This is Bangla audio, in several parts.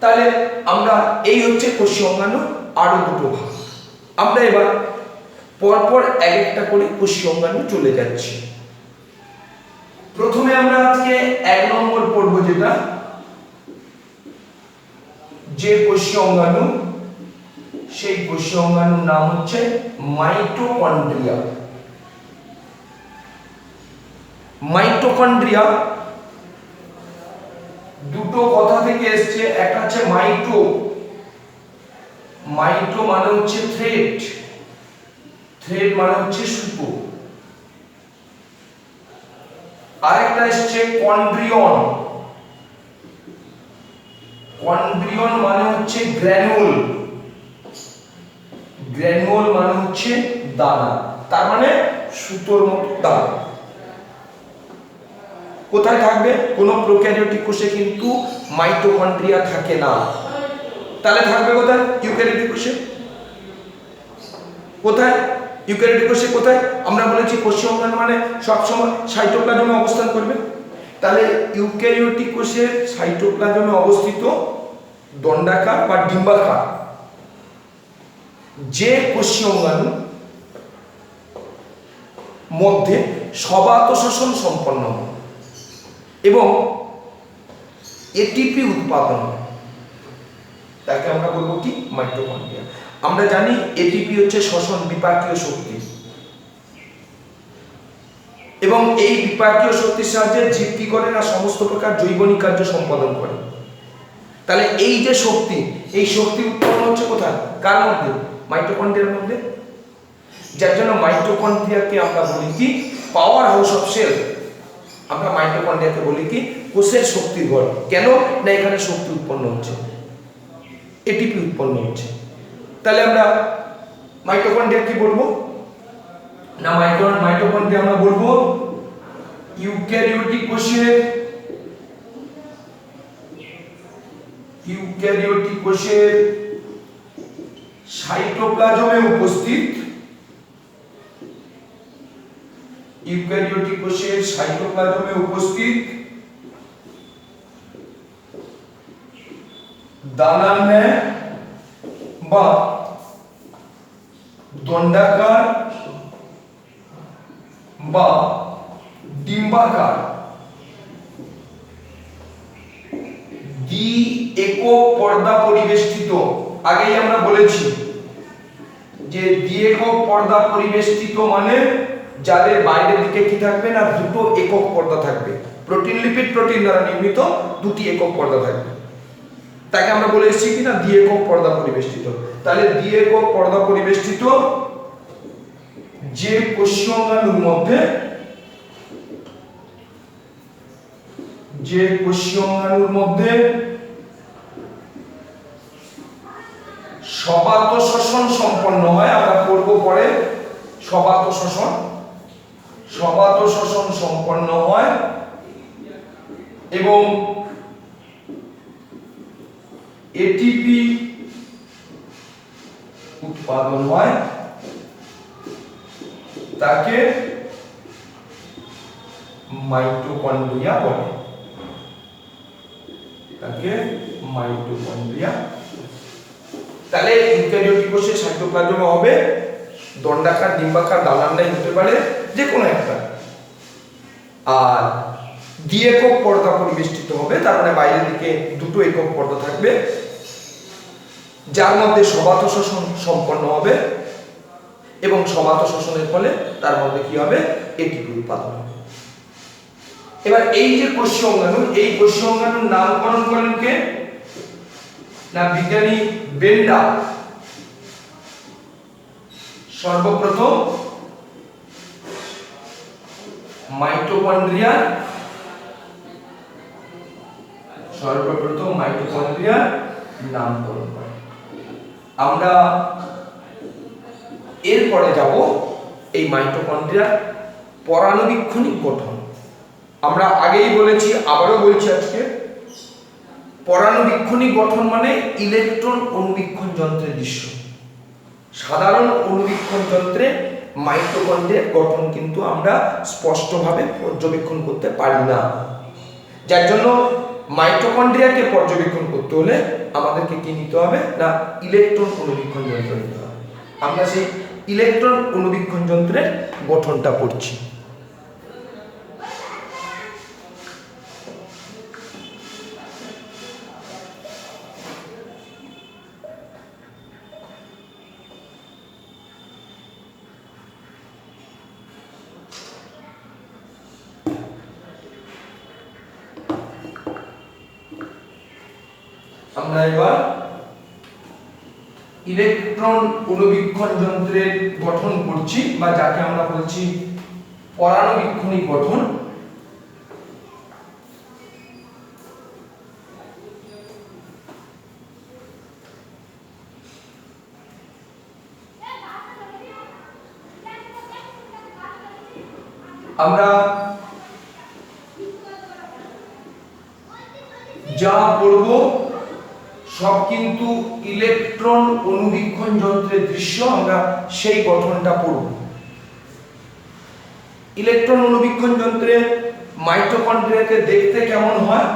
তাহলে আমরা এই হচ্ছে কোষীয় অঙ্গাণু আরো দুটো ভাগ। আমরা এবার পরপর এক একটা করে কোষীয় অঙ্গাণু চলে যাচ্ছি। প্রথমে আমরা আজকে 1 নম্বর পড়ব, যেটা যে কোষীয় অঙ্গাণু, সেই কোষীয় অঙ্গাণুর নাম হচ্ছে মাইটোকন্ড্রিয়া। মাইটোকন্ড্রিয়া দুটো কথা থেকে এসেছে, একটা হচ্ছে মাইটো, মাইটো মানে হচ্ছে থ্রেড, থ্রেড মানে হচ্ছে সুতো, আরেকটা এসেছে কন্ড্রিয়ন, কন্ড্রিয়ন মানে হচ্ছে গ্র্যানুল, গ্র্যানুল মানে হচ্ছে দানা, তার মানে সুতোর মতো দানা। কোথায় থাকবে? কোনো প্রোক্যারিওটিক কোষে কিন্তু মাইটোকন্ড্রিয়া থাকে না। তাহলে থাকবে কোথায়? ইউক্যারিওটিক কোষে। কোথায়? ইউক্যারিওটিক কোষে কোথায়? আমরা বলেছি কোষীয় অঙ্গাণু মানে সবসময় সাইটোপ্লাজমে অবস্থান করবে। তাহলে ইউক্যারিওটিক কোষের সাইটোপ্লাজমে অবস্থিত দণ্ডাকার বা ডিম্বাকার যে কোষীয় অঙ্গাণু মধ্যে সবাত শ্বসন সম্পন্ন হয় এবং এটিপি উৎপাদন হয়, তাকে আমরা বলবো কি? মাইটোকন্ড্রিয়া। আমরা জানি এটিপি হচ্ছে শ্বসন বিপাকীয় শক্তি এবং এই বিপাকীয় শক্তির সাহায্যে জীব কি করে না, সমস্ত প্রকার জৈবনিক কার্য সম্পাদন করে। তাহলে এই যে শক্তি, এই শক্তি উৎপন্ন হচ্ছে কোথায়? কার মধ্যে? মাইটোকন্ড্রিয়ার মধ্যে। যার জন্য মাইটোকন্ড্রিয়াকে আমরা বলি কি? Power house of cell. আমরা মাইটোকন্ড্রিয়াকে বলি কি? কোষের শক্তির ঘর। কেন না এখানে শক্তি উৎপন্ন হচ্ছে, এটিপি উৎপন্ন হচ্ছে। তাহলে আমরা মাইটোকন্ড্রিয়া কি বলবো না, মাইটোকন্ড্রিয়া আমরা বলবো ইউক্যারিওটিক কোষের, ইউক্যারিওটিক কোষের সাইটোপ্লাজমে উপস্থিত, ইউক্যারিওটিক কোষের সাইটোপ্লাজমে উপস্থিত দানার ন্যায় বা দণ্ডাকার বা ডিম্বাকার দ্বি একক পর্দা পরিবেষ্টিত। আগেই আমরা বলেছি যে দ্বি একক পর্দা পরিবেষ্টিত মানে যাদের বাইরের দিকে কি থাকবে না, দুটো একক পর্দা থাকবে। প্রোটিন লিপিড প্রোটিন দ্বারা নির্মিত দুটি একক পর্দা থাকবে, তাকে আমরা বলে এসেছি কিনা দ্বি একক পর্দা পরিবেষ্টিত। তাহলে দ্বি একক পর্দা পরিবেষ্টিত যে কোষীয় অঙ্গাণুর মধ্যে, যে কোষীয় অঙ্গাণুর মধ্যে সবাত শ্বসন সম্পন্ন হয়, আমরা পড়ব পরে সবাত শ্বসন, সবাত শ্বসন সম্পন্ন হয় এবং এটিপি উৎপাদন হয়, তাকে মাইটোকন্ড্রিয়া বলে, তাকে মাইটোকন্ড্রিয়া। তাহলে ইউক্যারিওটিক কোষে সাইটোপ্লাজমে হবে দণ্ডাকার, ডিম্বাকার, দানার ন্যায় হতে পারে যে কোনো একটা, আর দ্বি একক পর্দা পরিবেষ্টিত হবে, তার মানে বাইরের দিকে দুটো একক পর্দা থাকবে, যার মধ্যে সবাত শ্বসন সম্পন্ন হবে এবং সবাত শ্বসনের ফলে তার মধ্যে কি হবে? এটিপি উৎপাদন হবে। এবার এই যে কোষীয় অঙ্গাণু, এই কোষীয় অঙ্গাণুর নামকরণ করেন কে? না বিজ্ঞানী বেন্ডা সর্বপ্রথম মাইটোকন্ড্রিয়া, মাইটোকন্ড্রিয়ার নামকরণ করে। আমরা এরপরে যাব এই মাইটোকন্ড্রিয়ার পরাণুবীক্ষণিক গঠন। আমরা আগেই বলেছি, আবারও বলছি আজকে, পরাণুবীক্ষণিক গঠন মানে ইলেকট্রন অণুবীক্ষণ যন্ত্রের দৃশ্য। সাধারণ অণুবীক্ষণ যন্ত্রে মাইটোকন্ড্রিয়ার গঠন কিন্তু আমরা স্পষ্টভাবে পর্যবেক্ষণ করতে পারি না, যার জন্য মাইটোকন্ড্রিয়াকে পর্যবেক্ষণ করতে হলে আমাদেরকে কি নিতে হবে না ইলেকট্রন অণুবীক্ষণ যন্ত্র নিতে হবে। আমরা সেই ইলেকট্রন অণুবীক্ষণ যন্ত্রের গঠনটা পড়ছি। আমরা এবার ইলেকট্রন অণুবীক্ষণ যন্ত্রের গঠন করছি বা যাকে আমরা বলছি পরাণুবীক্ষণিক গঠন। আমরা যা পড়ব সব কিন্তু ইলেকট্রন অণুবীক্ষণ যন্ত্রের দৃশ্য, আমরা সেই গঠনটা পড়ব। ইলেকট্রন অণুবীক্ষণ যন্ত্রে মাইটোকন্ড্রিয়াকে দেখতে কেমন হয়?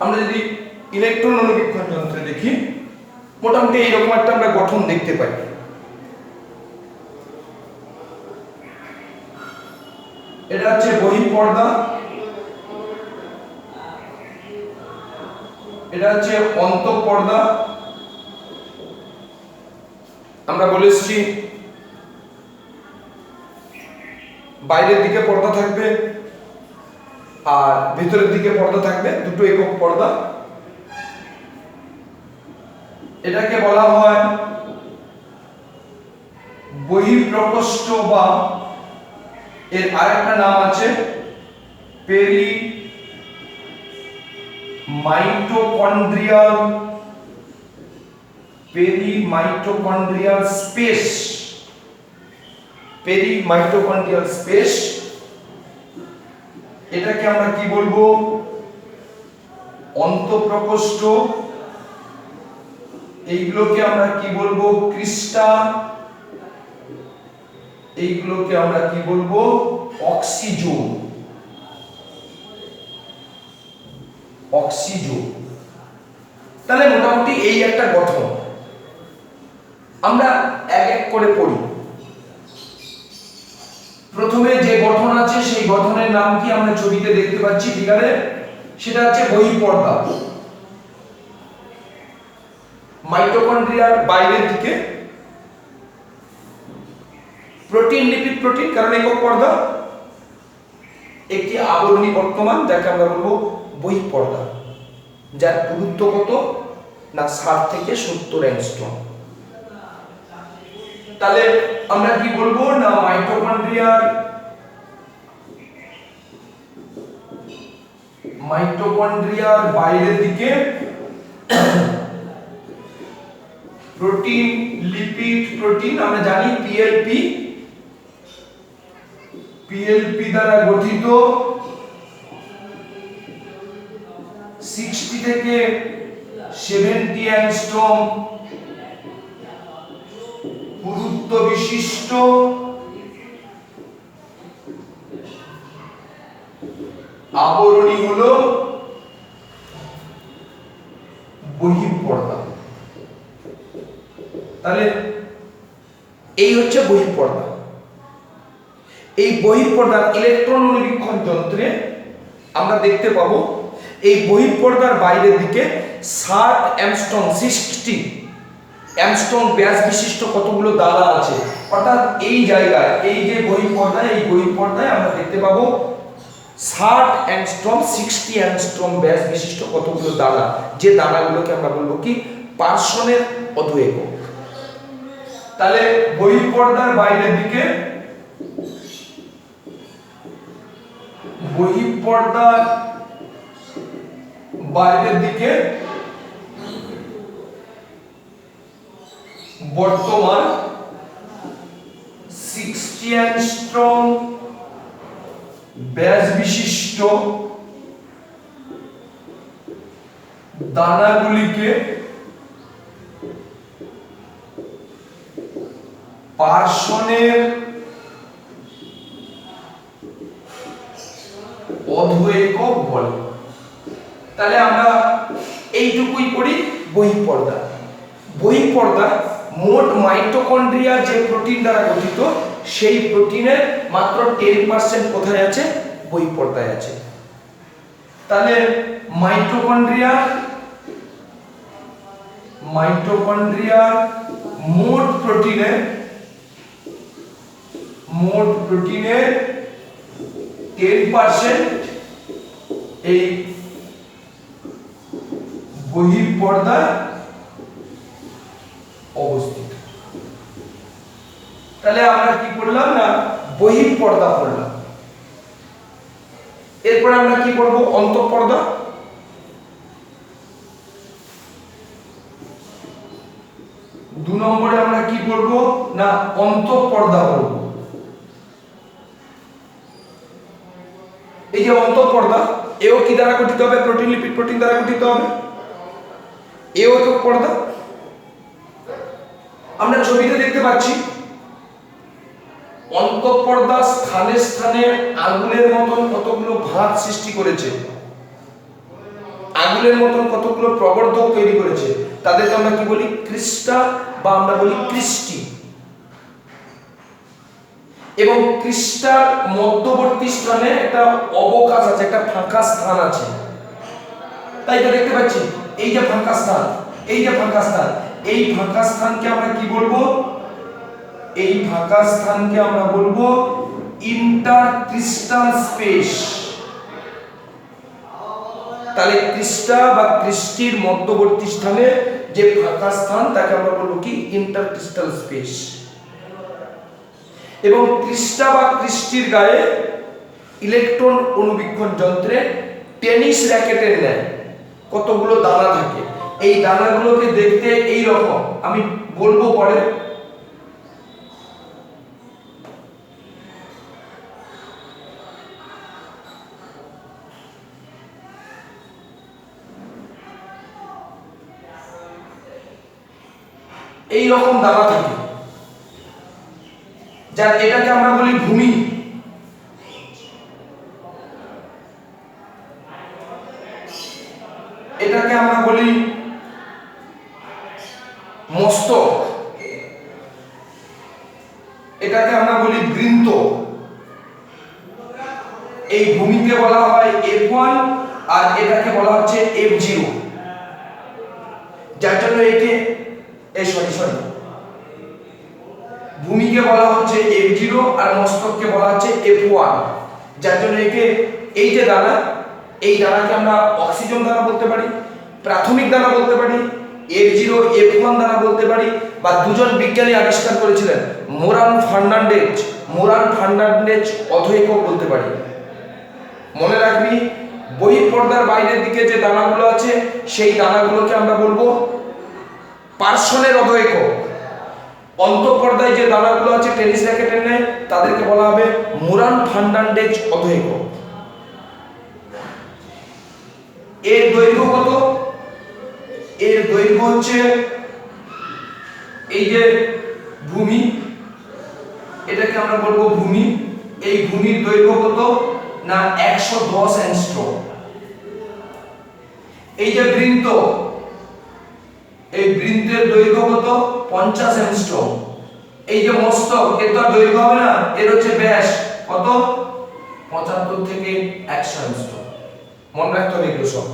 আমরা যদি ইলেকট্রন অণুবীক্ষণ যন্ত্রে দেখি, মোটামুটি এইরকম একটা আমরা গঠন দেখতে পাই। এটা হচ্ছে বহিঃপর্দা, এটা হচ্ছে অন্তঃপর্দা। আমরা বলে এসেছি বাইরের দিকে পর্দা থাকবে আর ভিতরের দিকে পর্দা থাকবে, দুটো একক পর্দা। এটাকে বলা হয় বহিঃপ্রকোষ্ঠ বা এর আরেকটা নাম আছে পেরি মাইটোকন্ড্রিয়াল স্পেস। পেরিমাইটোকন্ড্রিয়াল স্পেস, এটাকে আমরা কি বলবো? অন্তঃপ্রকোষ্ঠ। এইগুলোকে আমরা কি বলবো? ক্রিস্টা। এইগুলোকে আমরা কি বলবো? অক্সিজোন। তাহলে মোটামুটি এই একটা গঠন। আমরা এক এক করে পড়ি। প্রথমে যে গঠন আছে সেই গঠনের নাম কি আমরা ছবিতে দেখতে পাচ্ছি ফিগারে, সেটা হচ্ছে বহিঃপর্দা। মাইটোকন্ড্রিয়ার বাইরের দিকে প্রোটিন, লিপিড প্রোটিন, কারণ একক পর্দা, একটি আবরণী বর্তমান যাকে আমরা বলবো বহিঃপর্দা, যার পুরুত্ব কত না 60 থেকে 70 অ্যাংস্ট্রম। তাহলে আমরা কি বলবো না মাইটোকন্ড্রিয়ার বাইরের দিকে প্রোটিন, লিপিড, প্রোটিন, আমরা জানি পিএলপি, পিএলপি দ্বারা গঠিত 60 থেকে 70 অ্যাংস্ট্রম পুরুত্ব বিশিষ্ট আবরণী হলো বহিঃপর্দা। তাহলে এই হচ্ছে বহিঃপর্দা। এই বহিঃপর্দার ইলেকট্রন অনুবীক্ষণ যন্ত্রে আমরা দেখতে পাবো এই বহিঃপর্দার বাইরের দিকে 60 অ্যাংস্ট্রম 60 অ্যাংস্ট্রম ব্যাস বিশিষ্ট কতগুলো দানা আছে। অর্থাৎ এই জায়গায় এই যে বহিঃপর্দায়, এই বহিঃপর্দায় আমরা দেখতে পাবো 60 অ্যাংস্ট্রম 60 অ্যাংস্ট্রম ব্যাস বিশিষ্ট কতগুলো দানা, যে দানাগুলোকে আমরা বলবো কি পার্সনের অধোএকক। তাহলে বহিঃপর্দার বাইরের দিকে, বহিঃপর্দার বাইরের দিকে বর্তমান 60 অ্যাংস্ট্রম ব্যাস বিশিষ্ট দানাগুলিকে পার্সনের অধোএকক বলে। তাহলে আমরা এইটুকুই পড়ি বহিঃপর্দা। বহিঃপর্দা মোট মাইটোকন্ড্রিয়া যে প্রোটিন দ্বারা গঠিত, সেই প্রোটিনের মাত্র 10% কোথায় আছে? বহিঃপর্দায় আছে। তাহলে মাইটোকন্ড্রিয়ার মোট প্রোটিনের 10% এই বহিঃপর্দায় অবস্থিত। তাহলে আমরা কি করলাম না বহিঃপর্দা পড়লাম। এরপর আমরা কি করব? অন্তঃপর্দা। দু নম্বরে আমরা কি করব না অন্তঃপর্দা করব। এই যে অন্তঃপর্দা, এও কি দ্বারা গঠিত হবে? প্রোটিন, লিপিড, প্রোটিন দ্বারা গঠিত হবে। এও একক পর্দা। আমরা ছবিতে দেখতে পাচ্ছি অন্তঃপর্দা স্থানে স্থানে আঙুলের মতন কতগুলো ভাঁজ সৃষ্টি করেছে, আঙুলের মতন কতগুলো প্রবর্ধক তৈরি করেছে। তাদেরকে আমরা কি বলি? ক্রিস্টা, বা আমরা বলি ক্রিস্টি। এবং ক্রিস্টার মধ্যবর্তী স্থানে একটা অবকাশ আছে, একটা ফাঁকা স্থান আছে। তাই তো দেখতে পাচ্ছি এই যে ফাঁকা স্থান, এই যে ফাঁকা স্থান, এই ফাঁকা স্থানকে আমরা কি বলবো? এই ফাঁকা স্থানকে আমরা বলবো ইন্টারক্রিস্টাল স্পেস। তাহলে ক্রিস্টা বা ক্রিস্টির মধ্যবর্তী স্থানে যে ফাঁকা স্থান তাকে আমরা বলবো কি ইন্টারক্রিস্টাল স্পেস। এবং ক্রিস্টা বা ক্রিস্টির গায়ে ইলেকট্রন অনুবীক্ষণ যন্ত্রে টেনিস র্যাকেটের ন্যায় কতগুলো দানা থাকে। এই দানাগুলোকে দেখতে এই রকম, আমি বলবো পরে। এই রকম দানা থাকে, যার এটাকে আমরা বলি ভূমি। এটাকে আমরা বলি মস্তক, এটাকে আমরা বলি বৃন্ত। এই ভূমিকে বলা হয় F1 আর এটাকে বলা হচ্ছে F0, যার জন্য একে ভূমিকে বলা হচ্ছে F0 আর মস্তককে বলা হচ্ছে F1, যার জন্য একে এই যে দানা, এই দানাকে আমরা অক্সিজেন দানা বলতে পারি, প্রাথমিক দানা বলতে পারি, F0 F1 দানা বলতে পারি, বা দুজন বিজ্ঞানী আবিষ্কার করেছিলেন মোরান ফার্নান্ডেজ অধোএকক বলতে পারি। মনে রাখবি বহিঃপর্দার বাইরের দিকে যে দানাগুলো আছে সেই দানাগুলোকে আমরা বলবো পার্সনের অধোএকক, অন্তঃপর্দায় যে দানাগুলো আছে টেনিস র্যাকেটের ন্যায় তাদেরকে বলা হবে মোরান ফার্নান্ডেজ অধঃেকক। এর দৈর্ঘ্য কত? এর দৈর্ঘ্য হচ্ছে এই যে ভূমি, এটাকে আমরা বলবো ভূমি, এই ভূমির দৈর্ঘ্য কত না 110 অ্যাংস্ট্রম। এই যে বৃন্ত, এই বৃন্তের দৈর্ঘ্য কত 50 অ্যাংস্ট্রম। এই যে মস্তক, এর তো দৈর্ঘ্য হবে না, এর হচ্ছে ব্যাস কত 75 থেকে 100 অ্যাংস্ট্রম। মনে রাখতে হবে এগুলো সব।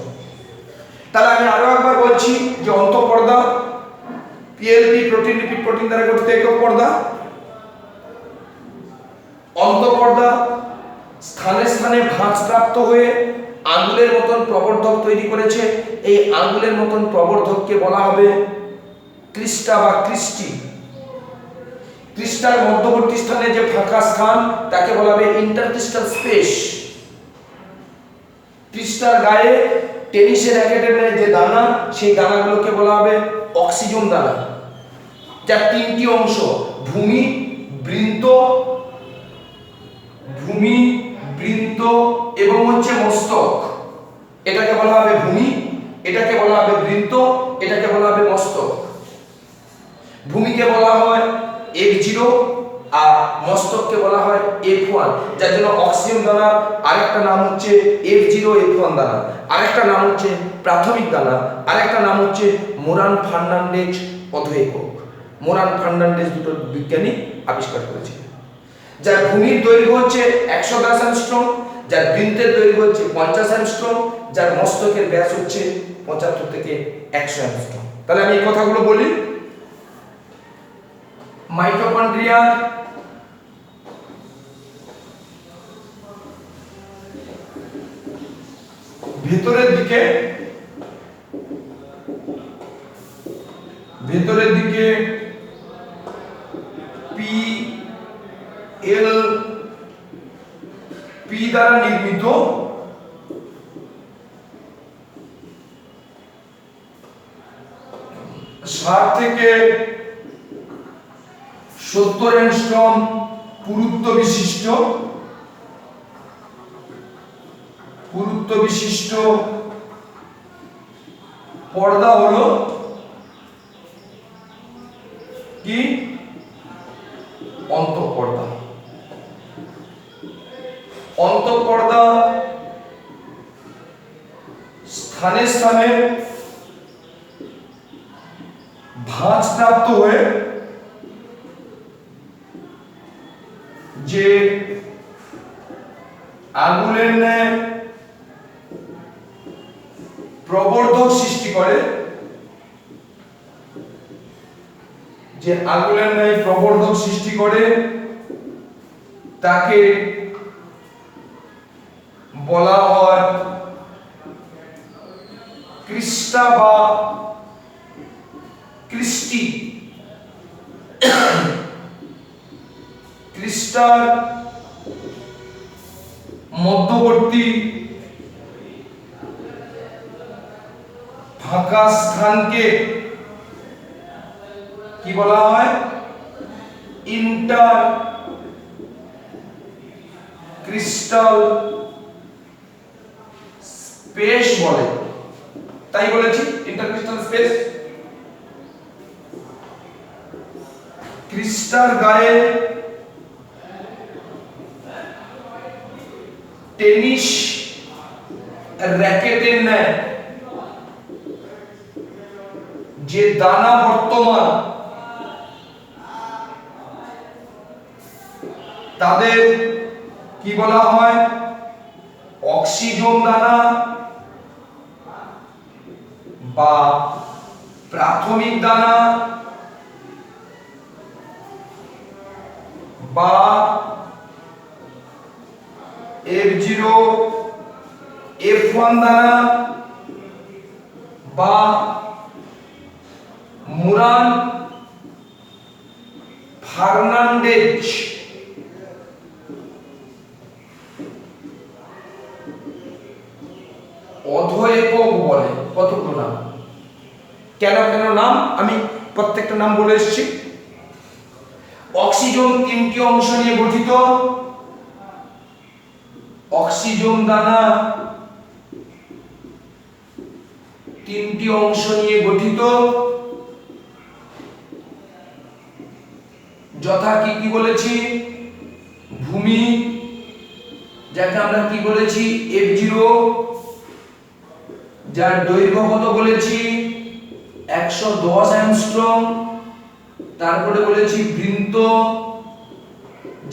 তাহলে আমি আরো একবার বলছি যে অন্তঃপর্দা পিএলপি প্রোটিন লিপিড প্রোটিন দ্বারা গঠিত একক পর্দা। অন্তঃপর্দা স্থানে স্থানে ভাঁজপ্রাপ্ত হয়ে আঙ্গুলের মতন প্রবর্ধক তৈরি করেছে। এই আঙ্গুলের মতন প্রবর্ধককে বলা হবে ক্লিস্টা বা ক্রিস্টি। ক্লিস্টার মধ্যবর্তী স্থানে যে ফাঁকা স্থান তাকে বলা হবে ইন্টারক্রিস্টাল স্পেস। ক্লিস্টার গায়ে টেনিসের র্যাকেটের যে দানা, সেই দানাগুলোকে বলা হবে অক্সিজন দানা, যার তিনটি অংশ ভূমি, বৃন্ত, ভূমি, বৃন্ত এবং হচ্ছে মস্তক। এটাকে বলা হবে ভূমি, এটাকে বলা হবে বৃন্ত, এটাকে বলা হবে মস্তক। ভূমিকে বলা হয় F0 আর মস্তককে বলা হয় F1, যার জন্য অক্সিজেন দানার আরেকটা নাম হচ্ছে F0 F1 দানা, আরেকটা নাম হচ্ছে প্রাথমিক দানা, আরেকটা নাম হচ্ছে মোরান ফার্নান্ডেজ অধঃেকক। মোরান ফার্নান্ডেজ দুটো বিজ্ঞানী আবিষ্কার করেছে। যার ভূমির দৈর্ঘ্য হচ্ছে 110 অ্যাংস্ট্রম, যার বৃন্তের দৈর্ঘ্য হচ্ছে 50 অ্যাংস্ট্রম, যার মস্তকের ব্যাস হচ্ছে 75 থেকে 100 অ্যাংস্ট্রম। তাহলে আমি এই কথাগুলো বলি। মাইটোকন্ড্রিয়ার ভেতরের দিকে পি দ্বারা নির্মিত ষাট থেকে 70 অ্যাংস্ট্রম পুরুত্ব বিশিষ্ট পর্দা হলো কি অন্তঃপর্দা। অন্তঃপর্দা স্থানে স্থানে ভাঁজপ্রাপ্ত হয়ে যে আঙ্গুলের ন্যায় প্রবর্ধক সৃষ্টি করে, যে আঙ্গুলের ন্যায় প্রবর্ধক সৃষ্টি করে তাকে বলা হয় ক্রিস্টা বা ক্রিস্টি। ক্রিস্টার মধ্যবর্তী ফাঁকা স্থানকে কি বলা হয় ইন্টার ক্রিস্টাল স্পেস বলে। তাই বলেছি ইন্টারক্রিস্টাল স্পেস। ক্রিস্টাল গায়ে টেনিস র্যাকেটের ন্যায় যে দানা বর্তমান, তাদের কি বলা হয় অক্সিজন দানা বা প্রাথমিক দানা বা F0 F1 দানা বা মোরান ফার্নান্ডেজ অধঃেকক বলে। কতগুলো নাম, কেন কেন নাম আমি প্রত্যেকটা নাম বলে এসেছি। অক্সিজোম তিনটি অংশ নিয়ে গঠিত। অক্সিজোম দানা তিনটি অংশ নিয়ে গঠিত, যথা কি কি বলেছি? ভূমি, যাকে আমরা কি বলেছি? F0, যার দৈর্ঘ্য কত বলেছি? 110 অ্যাংস্ট্রম। তারপরে বলেছি বৃন্ত,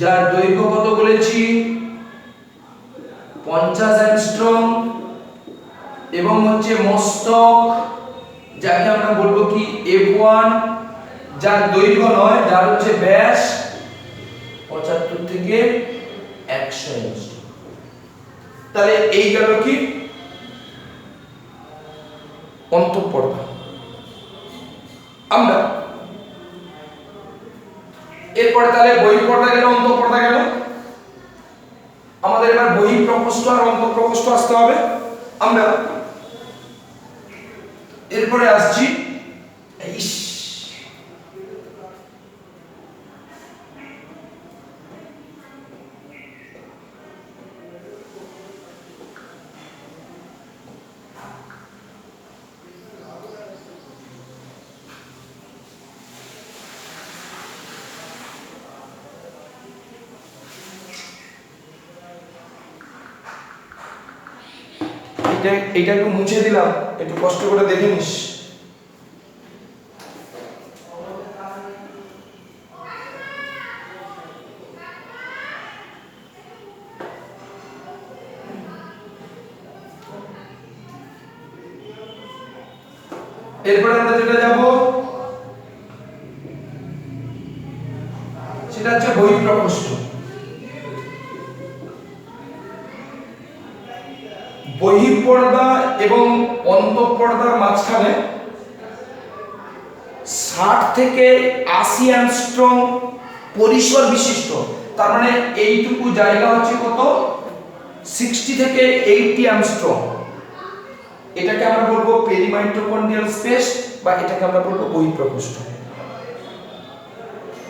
যার দৈর্ঘ্য কত বলেছি? 50 অ্যাংস্ট্রম। এবং হচ্ছে মস্তক, যাকে আমরা বলবো কি? F1, যার দৈর্ঘ্য নয়, যার হচ্ছে ব্যাস 75 থেকে 100 অ্যাংস্ট্রম। তাহলে এই গেল কি? অন্তঃপর্দা। আমরা এরপরে তাহলে বহিঃপর্দা গেল, অন্তঃপর্দা গেল। আমাদের এবার বহিঃপ্রকোষ্ঠ আর অন্তঃপ্রকোষ্ঠ আসতে হবে। আমরা এরপরে আসছি এইটা একটু মুছে দিলাম, একটু কষ্ট করে দেখে নিস। এরপরে আমরা যেটা যাব সেটা হচ্ছে বহিঃপ্রকোষ্ঠ। বহিঃপর্দা এবং অন্তঃপর্দার মাঝখানে 60 থেকে 80 অ্যাংস্ট্রম পরিসর বিশিষ্ট, তার মানে এইটুকু জায়গা হচ্ছে কত? 60 থেকে 80 অ্যাংস্ট্রম। এটাকে আমরা বলবো পেরিমাইটোকন্ড্রিয়াল স্পেস, বা এটাকে আমরা বলবো বহিঃপ্রকোষ্ঠ।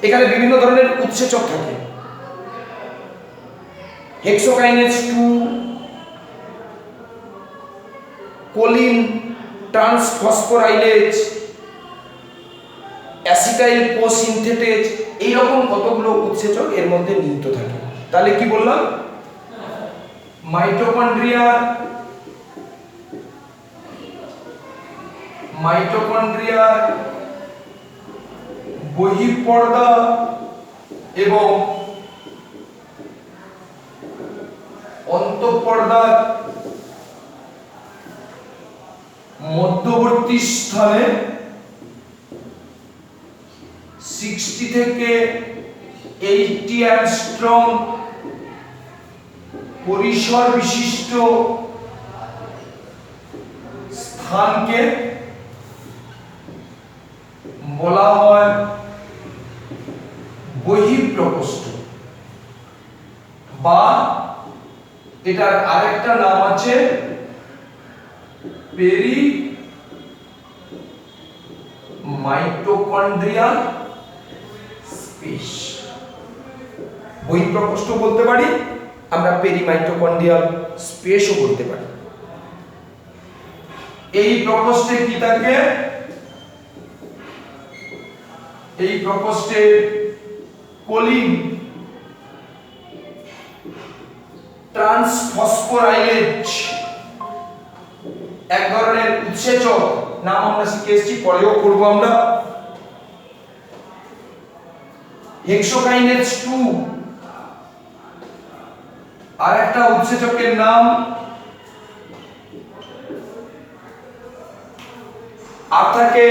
এখানে বিভিন্ন ধরনের উৎসেচক থাকে। হেক্সোকাইনেজ 2, কোলিন ট্রান্সফসফোরাইলেজ, অ্যাসিটাইল কোসিনথেটেজ, এইরকম কতগুলো উৎসেচক এর মধ্যে নিহিত থাকে। তাহলে কি বললাম? মাইটোকন্ড্রিয়ার বহিঃপর্দা এবং অন্তঃপর্দার মধ্যবর্তী স্থানে 60 থেকে 80 অ্যাংস্ট্রম পরিসর বিশিষ্ট স্থানকে বলা হয় বহিঃপ্রকোষ্ঠ, বা এটার আরেকটা নাম আছে পেরিমাইটোকন্ড্রিয়াল স্পেস। বহিঃপ্রকোষ্ঠ বলতে পারি, আমরা পেরিমাইটোকন্ড্রিয়াল স্পেসও বলতে পারি। এই প্রকোষ্ঠে কি থাকে? এই প্রকোষ্ঠে কোলিন ট্রান্সফসফোরাইলেজ এক ধরনের উৎসেচক, নাম আমরা শিখে এসেছি, পরেও করব আমরা। হেক্সোকাইনেজ 2 আর একটা উৎসেচকের নাম, আর থাকে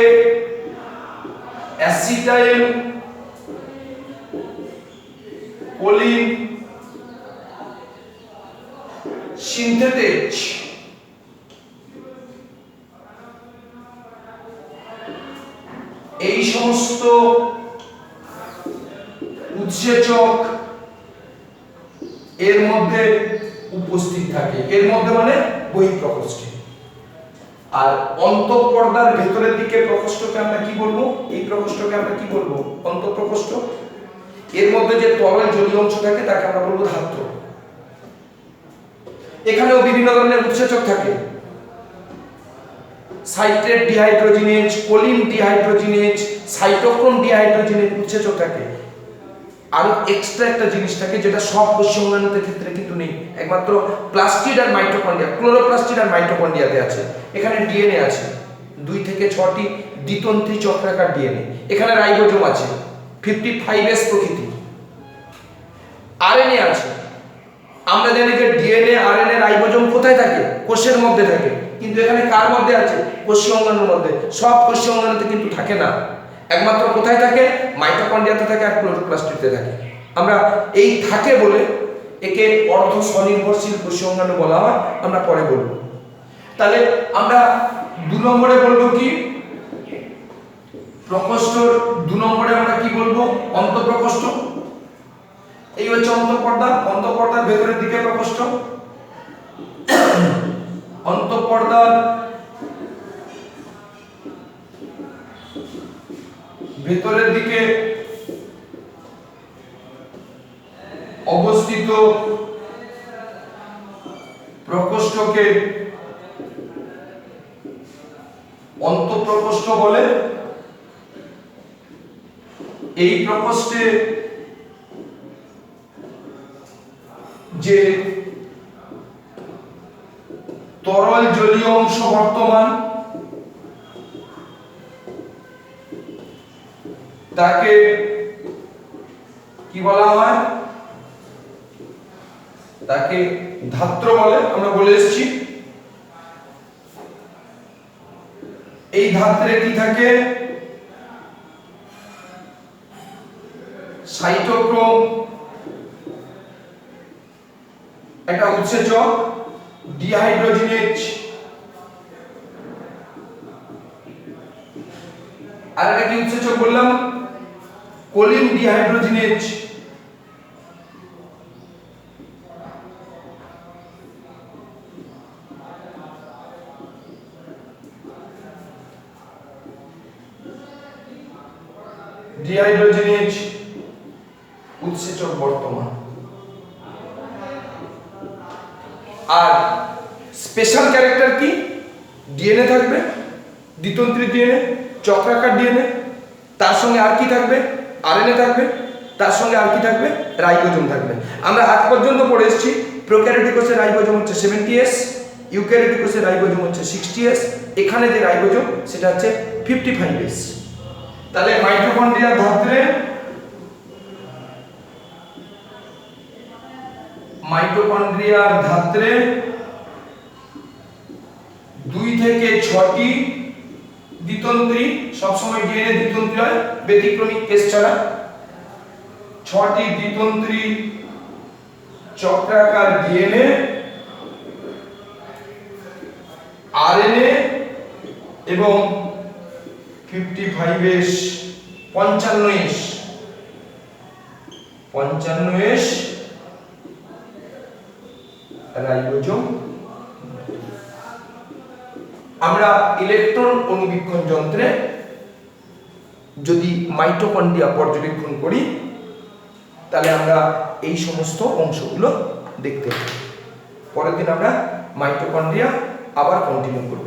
অ্যাসিটাইল কোলিন সিনথেটেজ। এই সমস্ত উৎসেচক এর মধ্যে উপস্থিত থাকে। এর মধ্যে মানে বহিঃপ্রকোষ্ঠে। আর অন্তঃপর্দার ভেতরের দিকে প্রকোষ্ঠকে আমরা কি বলবো? এই প্রকোষ্ঠকে আমরা কি বলবো? অন্তঃপ্রকোষ্ঠ। এর মধ্যে যে তরল জলীয় অংশ থাকে তাকে আমরা বলবো ধাত্র। এখানেও বিভিন্ন ধরনের উৎসেচক থাকে, citrate dehydrogenase, choline dehydrogenase, cytochrome dehydrogenase উৎসেচক থাকে। আর এক্সট্রা একটা জিনিস থাকে যেটা সব কোষীয় অঙ্গাণুদের ক্ষেত্রে কিন্তু নেই, একমাত্র প্লাস্টিড আর মাইটোকন্ড্রিয়া, ক্লোরোপ্লাস্টিড আর মাইটোকন্ড্রিয়াতে আছে। এখানে ডিএনএ আছে 2 থেকে 6টি দ্বিতন্ত্রী চক্রাকার ডিএনএ। এখানে রাইবোজোম আছে 55S প্রকৃতির। আরএনএ আছে। আমরা জানি যে ডিএনএ, আরএনএ, রাইবোজোম কোথায় থাকে? কোষের মধ্যে থাকে। কিন্তু এখানে কার মধ্যে আছে? কোষীয় অঙ্গাণুর মধ্যে। সব কোষীয় অঙ্গাণুতে কিন্তু থাকে না, একমাত্র কোথায় থাকে? মাইটোকন্ড্রিয়াতে থাকে আর ক্লোরোপ্লাস্টে থাকে। আমরা এই থাকে বলে একে অর্ধ স্বনির্ভরশীল কোষীয় অঙ্গাণু বলা হয়, আমরা পরে বলবো। তাহলে আমরা 2 নম্বরে বলবো কি? প্রকোষ্ঠর 2 নম্বরে আমরা কি বলবো? অন্তঃপ্রকোষ্ঠ। এই হচ্ছে অন্তঃপর্দা, অন্তঃপর্দার ভেতরের দিকে প্রকোষ্ঠ। অন্তঃপর্দার ভেতরের দিকে অবস্থিত প্রকোষ্ঠকে অন্তঃপ্রকোষ্ঠ বলে। এই প্রকোষ্ঠে যে তরল জলীয় অংশ বর্তমান তাকে কি বলা হয়? তাকে ধাত্র বলে, আমরা বলে এসেছি। এই ধাত্রে কি থাকে? সাইটোক্রোম একটা উৎসেচক, ডিহাইড্রোজিনেজ আর একটা কি উৎসেচক বললাম? Choline dehydrogenase. ডিহাইড্রোজিনেজ উৎসেচক বর্তমান। আর স্পেশাল ক্যারেক্টার কি? ডিএনএ থাকবে, দ্বিতন্ত্রী ডিএনএ, চক্রাকার ডিএনএ, তার সঙ্গে আর কি থাকবে? আরএনএ থাকবে, তার সঙ্গে আর কি থাকবে? রাইবোজোম থাকবে। আমরা আজ পর্যন্ত পড়ে এসেছি প্রোক্যারিওটিক কোষের রাইবোজোম হচ্ছে 70S, ইউক্যারিওটিক কোষের রাইবোজোম হচ্ছে 60S, এখানে যে রাইবোজোম সেটা হচ্ছে 55S। তাহলে মাইটোকন্ড্রিয়ার ধাত্রে মাইটোকন্ড্রিয়ার ধাত্রে 2 থেকে 6টি দ্বিতন্ত্রী, সবসময় ডিএনএ দ্বিতন্ত্রী হয় ব্যতিক্রমিক কেস ছাড়া, 6টি দ্বিতন্ত্রী চক্রাকার ডিএনএ, আরএনএ এবং 55S 55S রাইবোজোম। আমরা ইলেকট্রন অনুবীক্ষণ যন্ত্রে যদি মাইটোকন্ড্রিয়া পর্যবেক্ষণ করি তাহলে আমরা এই সমস্ত অংশগুলো দেখতে পাই। পরের দিন আমরা মাইটোকন্ড্রিয়া আবার কন্টিনিউ করব।